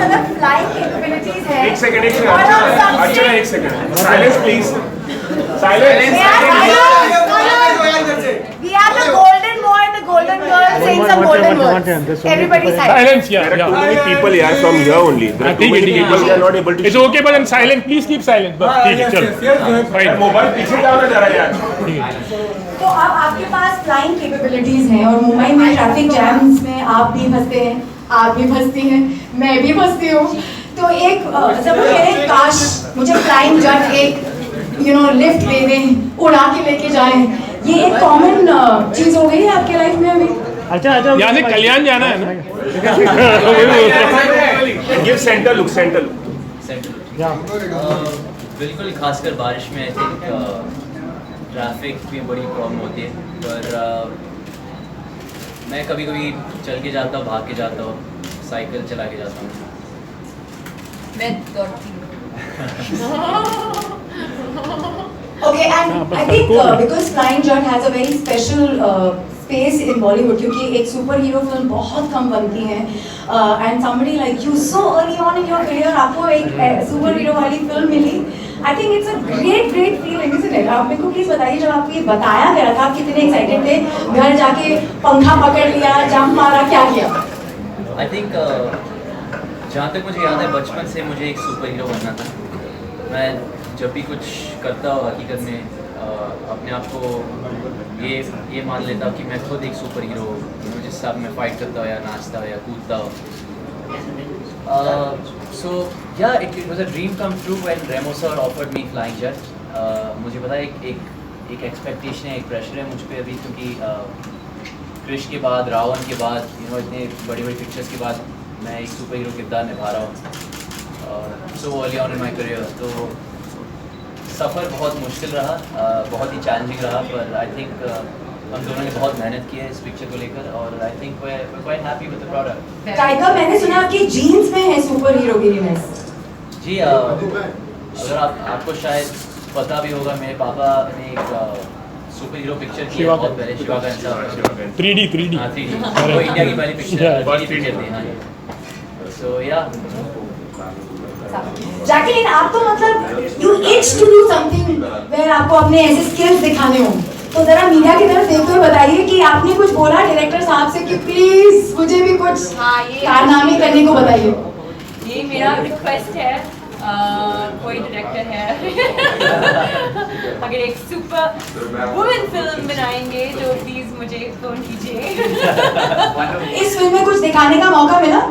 पास अगर flying capabilities है एक सेकंड अर्चना एक second silence please silence We are the golden boy and the golden girl saying some golden words. Everybody Silence, yeah, there are yeah. too many people here from here only there are too many people they are not able to It's okay, but I'm silent. Please keep silent. बस ठीक है, चलो. Fine. Mobile पीछे जाओ ना जरा यार तो अब आपके पास फ्लाइंग कैपेबिलिटीज हैं और मुंबई में ट्रैफिक जैम्स में आप भी फंसते हैं, आप भी फंसती हैं, मैं भी फंसती हूँ. तो एक जब वो कह रहे काश मुझे फ्लाइंग जट एक लिफ्ट दे दें, उड़ा के लेके जाएं, ये एक कॉमन चीज हो गई है आपके लाइफ में अभी. अच्छा यहाँ से कल्याण जाना है ना. गिव सेंटर लुक बिल्कुल खासकर बारिश में आई थिंक ट्रैफिक भी बड़ी प्रॉब्लम होती है पर मैं कभी कभी चल के जाता हूँ, भाग के जाता हूँ, साइकिल चला के जाता हूँ. मैं दौड़ती हूँ. Okay, and I think because Flying Jet has a very special space in Bollywood, क्योंकि एक सुपर हीरो फिल्म बहुत कम बनती है, and somebody like you so early on in your career आपको एक सुपर हीरो वाली फिल्म मिली. I think it's a great feeling, isn't it? आप मेरे को प्लीज बताइए जब आपको ये बताया गया था आप कितने एक्साइटेड थे, घर जाके पंखा पकड़ लिया, जंप मारा, क्या किया? आई थिंक जहाँ तक मुझे याद है बचपन से मुझे एक सुपर हीरो बनना था. मैं जब भी कुछ करता हूँ हकीकत में अपने आप को ये मान लेता हूँ कि मैं खुद एक सुपर हीरो हूँ जिससे अब मैं फाइट करता हूँ या नाचता हूँ या कूदता हूँ. सो या it was a dream come true when Remo sir offered me flying jet. मुझे पता है एक एक्सपेक्टेशन है, एक प्रेशर है मुझ पर अभी क्योंकि क्रिश के बाद, रावण के बाद, इतने बड़ी बड़ी पिक्चर्स के बाद मैं एक सुपर हीरो किरदार निभा रहा हूँ so early on in my career. तो सफ़र बहुत मुश्किल रहा, बहुत ही चैलेंजिंग रहा, पर आई थिंक हम दोनों ने बहुत मेहनत की है इस पिक्चर को लेकर और I think we are quite happy with the product. Tiger, मैंने सुना आपकी जीन्स में है सुपर हीरो की रिमेस. जी अगर आपको शायद पता भी होगा मेरे पापा ने एक सुपर हीरो पिक्चर की है बहुत पहले, शिवा का इंसान 3D. हाँ 3D वो इंडिया की पहली पिक्चर थी. सो या जैकलीन, आप तो मतलब you itch to do something where आपको अपने ऐसे स्किल्स दिखाने हो, तो जरा मीडिया की तरफ देखते हुए बताइए कि आपने कुछ बोला डायरेक्टर साहब से कि प्लीज मुझे भी कुछ कारनामे करने को बताइए. ये मेरा रिक्वेस्ट है. कोई डायरेक्टर है अगर एक सुपर वुमेन फिल्म बनाएंगे तो प्लीज मुझे फोन कीजिए. इस फिल्म में कुछ दिखाने का मौका मिला?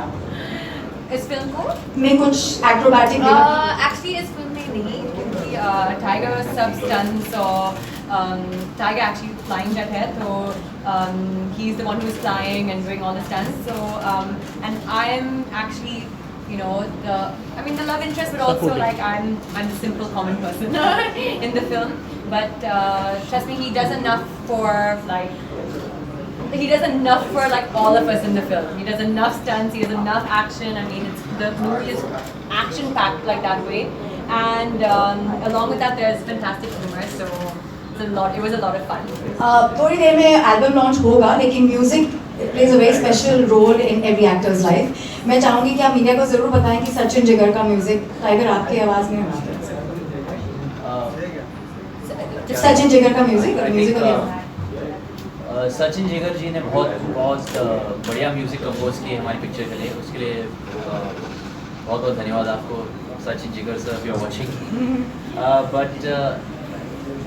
इस फिल्म को में कुछ एक्रोबैटिक एक्चुअली इस फिल्म में नहीं, क्योंकि टाइगर सब स्टंट्स और टाइगर एक्चुअली फ्लाइंग जेट है, तो he is the one who is flying and doing all the stunts. So and I am actually the love interest, but also like I'm the simple common person in the film. But trust me, he does enough for all of us in the film. He does enough stunts, he has enough action. I mean, the movie is action packed like that way, and along with that there's fantastic humor, so it was a lot of fun. थोड़ी देर में album launch होगा, लेकिन music plays a very special role in every actor's life. मैं चाहूंगी कि आप media को जरूर बताएं कि सचिन जिगर का म्यूजिक टाइगर आपकी आवाज में होना है. सचिन जिगर का म्यूजिक सचिन जिगर जी ने बहुत बढ़िया म्यूज़िक कंपोज किए हमारी पिक्चर के लिए. उसके लिए बहुत बहुत धन्यवाद आपको Sachin Jigar sir, you are watching. But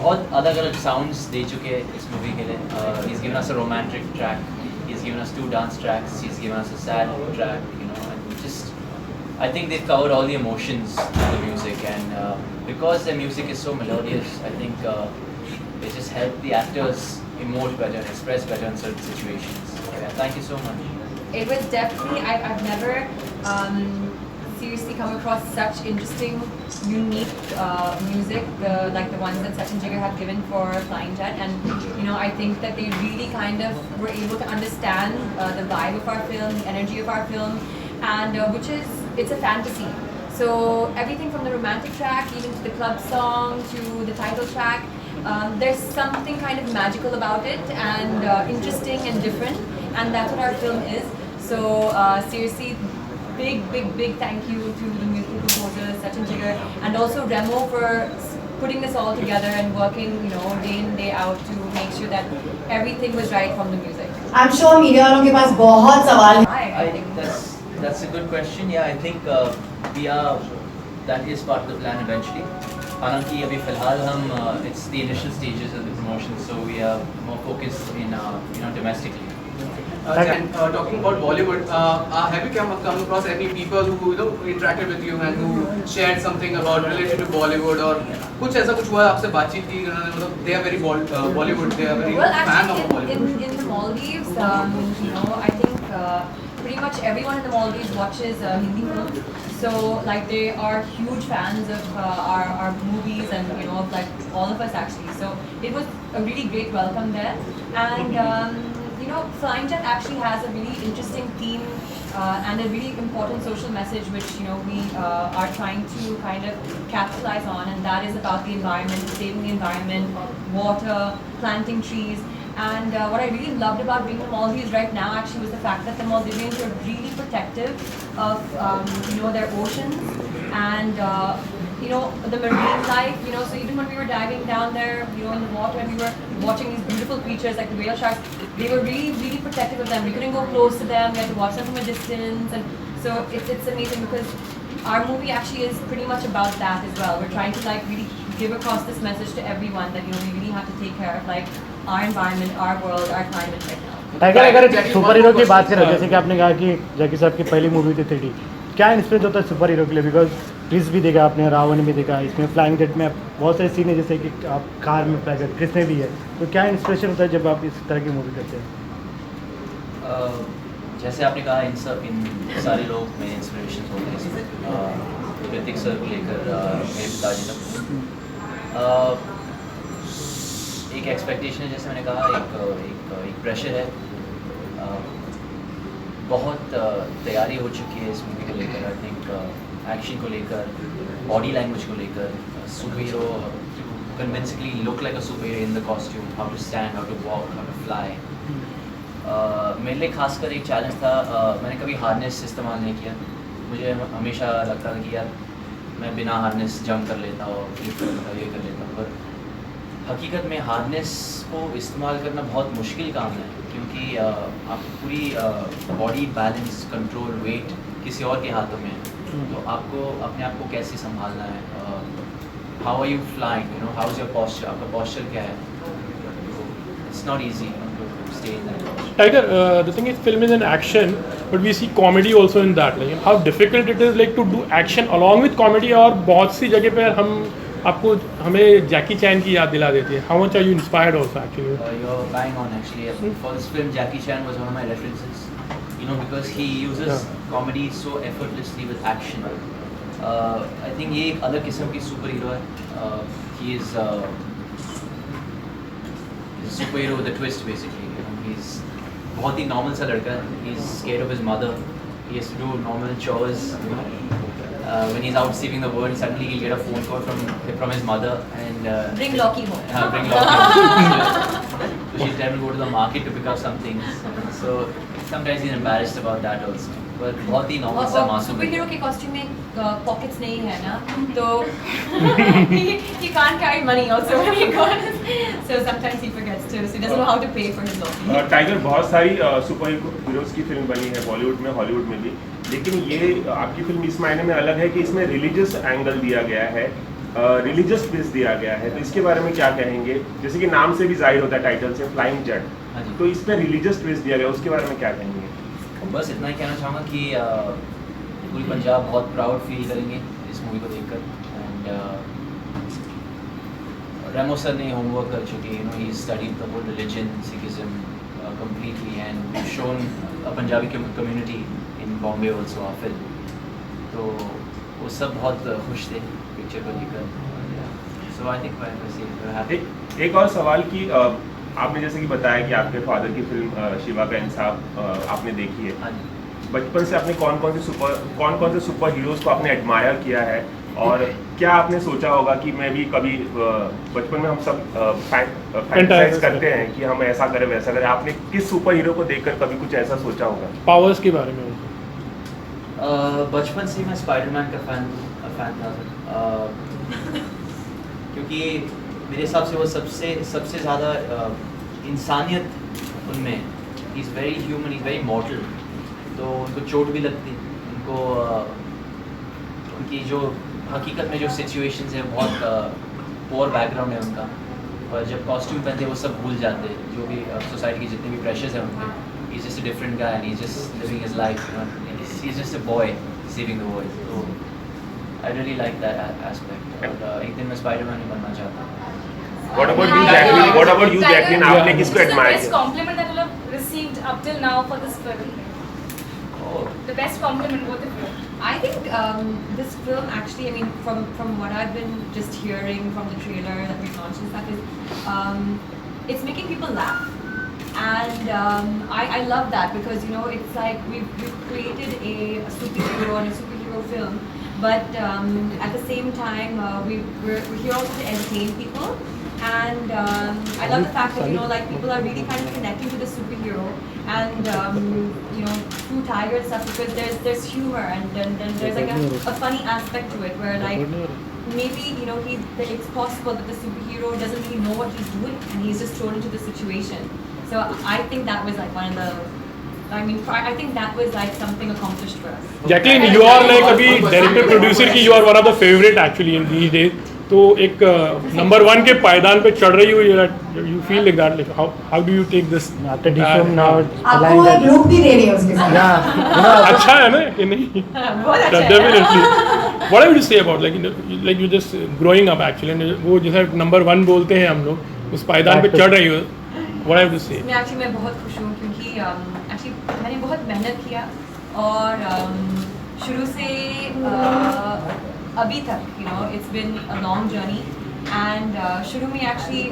बहुत अलग अलग साउंड्स दे चुके हैं इस मूवी के लिए. He is given us a romantic track, he is given us 2 dance tracks, he is given us a sad track, and just I think they've covered all the emotions of the music, and because the music is so melodious, I think it just helped the actors emote better and express better in certain situations. Yeah, thank you so much. It was definitely, I've never seriously come across such interesting, unique music like the ones that Sachin Jigar have given for Flying Jet, and I think that they really kind of were able to understand the vibe of our film, the energy of our film, and it's a fantasy. So everything from the romantic track even to the club song to the title track, there's something kind of magical about it, and interesting and different, and that's what our film is. So seriously, big thank you to the musical composer Sachin Jigar and also Remo for putting this all together and working, you know, day in day out to make sure that everything was right from the music. I'm sure media वालों के पास बहुत सवाल हैं. I think that's a good question. Yeah, I think that is part of the plan eventually. हालांकि अभी फिलहाल हम it's the initial stages of the promotion, so we are more focused in domestically. And talking about Bollywood, have you come across any people who interacted with you and who shared something about related to Bollywood or कुछ ऐसा कुछ हुआ आपसे बातचीत की उन्होंने मतलब they are very Bollywood, they are very Well, fan of actually, Bollywood. in the Maldives, you know, I think pretty much everyone in the Maldives watches Hindi films. So, like, they are huge fans of our movies and, you know, of, like, all of us actually. So, it was a really great welcome there. And, you know, Flying Jet actually has a really interesting theme and a really important social message which, you know, we are trying to kind of capitalize on, and that is about the environment, saving the environment, water, planting trees. And what I really loved about being in the Maldives right now actually was the fact that the Maldivians are really protective of, you know, their oceans and, you know, the marine life, you know, so even when we were diving down there, you know, in the water and we were watching these beautiful creatures like the whale sharks, they were really protective of them. We couldn't go close to them, we had to watch them from a distance, and so it's amazing because our movie actually is pretty much about that as well. We're trying to like really give across this message to everyone that, you know, we really have to take care of like our environment, our world, our climate right now. Tiger अगर super hero की बात करें जैसे कि आपने कहा कि जैकी साहब की पहली मूवी थी 3D, क्या इंस्पिरेट होता है सुपर हीरो के लिए? बिकॉज क्रिस भी देखा आपने, रावण भी देखा, इसमें फ्लाइंग जेट में बहुत सारे सीन है जैसे कि आप कार में फ्लाई करते, क्रिस में भी है, तो क्या इंस्पिरेशन होता है जब आप इस तरह की मूवी करते हैं? जैसे आपने कहा इन सारे लोग में इंस्पिरेशन होते हैं इसमें, ऋतिक सर को लेकर मेरे पिताजी तक एक एक्सपेक्टेशन है, जैसे मैंने कहा एक प्रेशर है, बहुत तैयारी हो चुकी है इस मूवी को लेकर. आई थिंक एक्शन को लेकर, बॉडी लैंग्वेज को लेकर, superhero convincingly look like a superhero in the costume, how to stand, how to walk, how to fly. मेरे लिए खासकर एक चैलेंज था. मैंने कभी हार्नेस इस्तेमाल नहीं किया. मुझे हमेशा लगता था कि यार मैं बिना हार्नेस जंप कर लेता और ये कर लेता, पर हकीकत में हार्नेस को इस्तेमाल करना बहुत मुश्किल काम है, क्योंकि आपकी पूरी बॉडी बैलेंस, कंट्रोल, वेट किसी और के हाथों में है. तो आपको अपने आप को कैसे संभालना है, how are you flying, you know, how is your posture, आपका पोस्चर क्या है. It's not easy to stay in that. Tiger, the thing is, film is an action, but we see comedy also in that. Like, how difficult it is, like, to do action along with comedy. और बहुत सी जगह पर हमें जैकी चैन की याद दिला देती है. How much are you inspired also actually? You're bang on actually. For this film, Jackie Chan was one of my references. You know, because he uses comedy so effortlessly with action. I think ये एक अलग किस्म की super hero है. He is he's a superhero with a twist basically. You know, he's बहुत ही normal सा लड़का है. He's scared of his mother. He has to do normal chores. You know. When he's out saving the world, suddenly he'll get a phone call from his mother and Bring Loki home. bring Loki home. So she'll tell him to go to the market to pick up some things. So sometimes he's embarrassed about that also. But बहुत ही normal सा मासूम super है. Hero के costume में pockets नहीं है ना, तो he can't carry money also when he goes. So sometimes he forgets to. So he doesn't know how to pay for his Loki. Tiger, बहुत सारी सुपर हीरोज की फिल्म बनी है बॉलीवुड में, हॉलीवुड में भी, लेकिन ये आपकी फिल्म इस मायने में अलग है कि इसमें रिलीजियस एंगल दिया गया है, रिलीजियस बेस दिया गया है. तो इसके बारे में क्या कहेंगे? जैसे कि नाम से भी जाहिर होता है, टाइटल से, फ्लाइंग जेट, तो इसमें रिलीजियस बेस दिया गया, उसके बारे में क्या कहेंगे? बस इतना ही कहना चाहूँगा कि पूरी पंजाब बहुत प्राउड फील करेंगे इस मूवी को देखकर. एंड रेमो सर ने होमवर्क कर चुके, you know, he studied the whole religion, Sikhism completely, and we've shown a Punjabi community in Bombay also our film. तो वो सब बहुत खुश थे पिक्चर को लेकर. So I think we're happy. एक और सवाल कि आपने जैसे कि बताया कि आपके फादर की फिल्म शिवा का इंसाफ आपने देखी है. बचपन से आपने कौन कौन से सुपर हीरोज को आपने एडमायर किया है, और क्या आपने सोचा होगा कि मैं भी कभी, बचपन में हम सब फैंटासाइज करते हैं कि हम ऐसा करें वैसा करें, आपने किस सुपर हीरो को देखकर कभी कुछ ऐसा सोचा होगा? पावर्स के बारे में. बचपन से मैं स्पाइडरमैन का फ़ैन था सर। क्योंकि मेरे हिसाब से वो सबसे ज़्यादा इंसानियत उनमें, he is very human, he is very मॉर्टल। तो उनको चोट भी लगती, उनको उनकी जो हकीकत में जो सिचुएशंस है, बहुत पुअर बैकग्राउंड है उनका, और जब कॉस्ट्यूम पहनते वो सब भूल जाते, जो भी सोसाइटी के जितने भी प्रेशर्स हैं उनके। He is just a different guy and he is just living his life, you know, he is just a boy saving the world. तो I really like that aspect, और एक दिन मैं स्पाइडरमैन ही बनना चाहता हूँ। What about you, Jacqueline? What about you, Jacqueline? आपने किसको What's the admire best किया? compliment that you have received up till now for this film? Oh, The best compliment, both of you. I think this film actually, I mean, from what I've been just hearing from the trailer that we've launched and stuff, is it's making people laugh. And I love that because, you know, it's like we've created a superhero and a superhero film, but at the same time, we're here also to entertain people. And I love the fact that, you know, like people are really kind of connecting to the superhero and, you know, through Tiger and stuff, because there's humor and then there's like a funny aspect to it where like maybe, you know, it's possible that the superhero doesn't really know what he's doing and he's just thrown into the situation. So I think that was like one of the, I mean, I think that was like something accomplished for us. Jacqueline, you are like अभी director producer की you are one of the favorite actually in these days. तो एक number 1 के पायदान पे चढ़ रही हो, you feel like that, like how do you take this? After this film now, आपको एक लुक भी दे रही है उसके साथ। yeah, you know, अच्छा है ना कि नहीं? बहुत अच्छा है। Definitely. What I would say about like you just growing up actually, and वो जैसा नंबर 1 बोलते हैं हम लोग, उस पायदान पे चढ़ रही हो, what I would say? मैं बहुत खुश हूँ क्योंकि एक्चुअली मैंने बहुत मेहनत किया और शुरू से अभी तक, you know, it's been a long journey, and शुरू में actually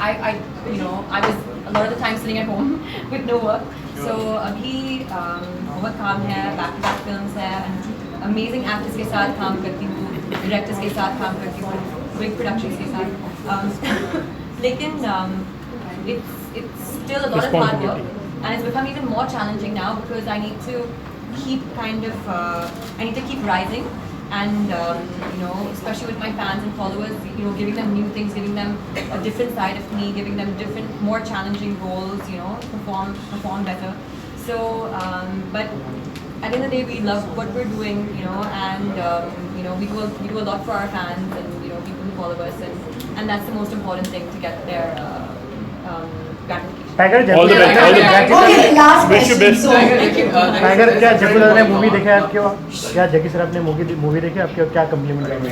I you know, I was a lot of the time sitting at home with no work, so अभी बहुत काम है, back-to-back films है, and amazing actors के साथ काम करती हूँ, directors के साथ काम करती हूँ, big productions के साथ, लेकिन it's still a lot of hard work, and it's become even more challenging now because I need to keep I need to keep rising. And you know, especially with my fans and followers, you know, giving them new things, giving them a different side of me, giving them different, more challenging roles, you know, perform better. So, but at the end of the day, we love what we're doing, you know, and you know, we do a lot for our fans and, you know, people who follow us, and that's the most important thing to get their gratification. Tiger All the best, all the best. Okay, last Wish you question. best. So, tiger, क्या जक्कू दादा ने movie देखा है आपके? क्या Jackie sir आपने movie देखी है आपके? क्या कम्प्लीमेंट करेंगे?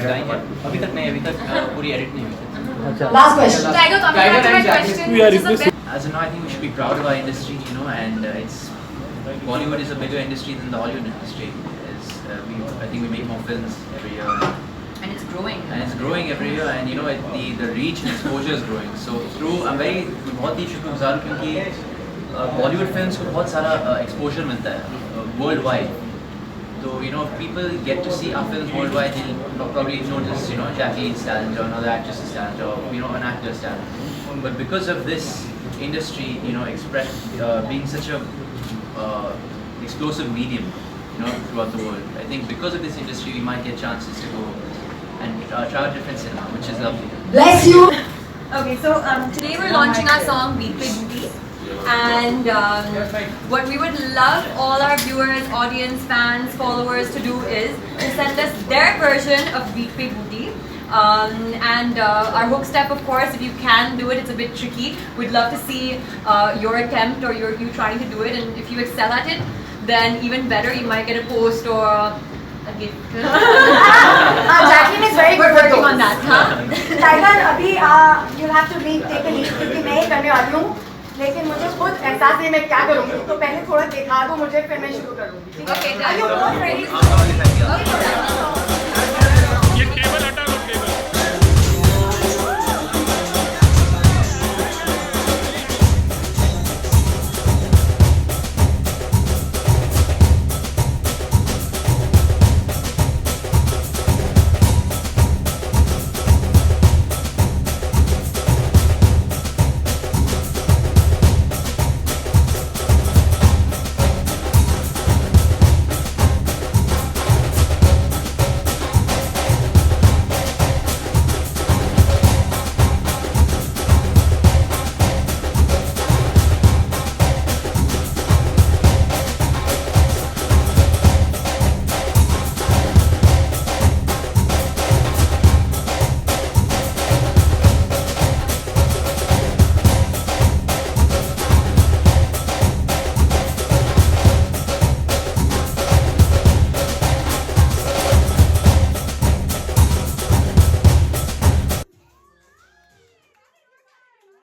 अभी तक नहीं, अभी तक पूरी एडिट नहीं हुई थी। अच्छा, last question. Tiger, coming back to my question, Yeah, which is the this- best. As of now, I think we should be proud of our industry, you know, and Bollywood is a bigger industry than the Hollywood industry. I think we make more films every year, And it's growing. and it's growing every year, and you know, the reach and exposure is growing. So बहुत ही शुक्रगुजार हूँ क्योंकि Bollywood films को बहुत सारा exposure मिलता है world wide. So, you know, if people get to see our films worldwide, they'll probably notice, you know, Jackie's talent or another actress's talent or, you know, an actor's talent. But because of this industry, you know, being such a explosive medium, you know, throughout the world, I think because of this industry, we might get chances to go and try a different cinema, which is lovely. Bless you. Okay, so today we're launching our song Beat Pe Booty, and what we would love all our viewers, audience, fans, followers to do is to send us their version of Beat Pe Booty. And our hook step, of course, if you can do it, it's a bit tricky. We'd love to see your attempt or you trying to do it, and if you excel at it, then even better, you might get a post or a gift. Jacqueline is very We're good working with on that, huh? Tiger, अभी you'll have to take a lead क्योंकि मैं ही करने वाली हूँ, लेकिन मुझे खुद एहसास नहीं मैं क्या करूँगी, तो पहले थोड़ा दिखा दो मुझे, फिर मैं शुरू करूँगी. Okay, Are you done. both ready? Okay.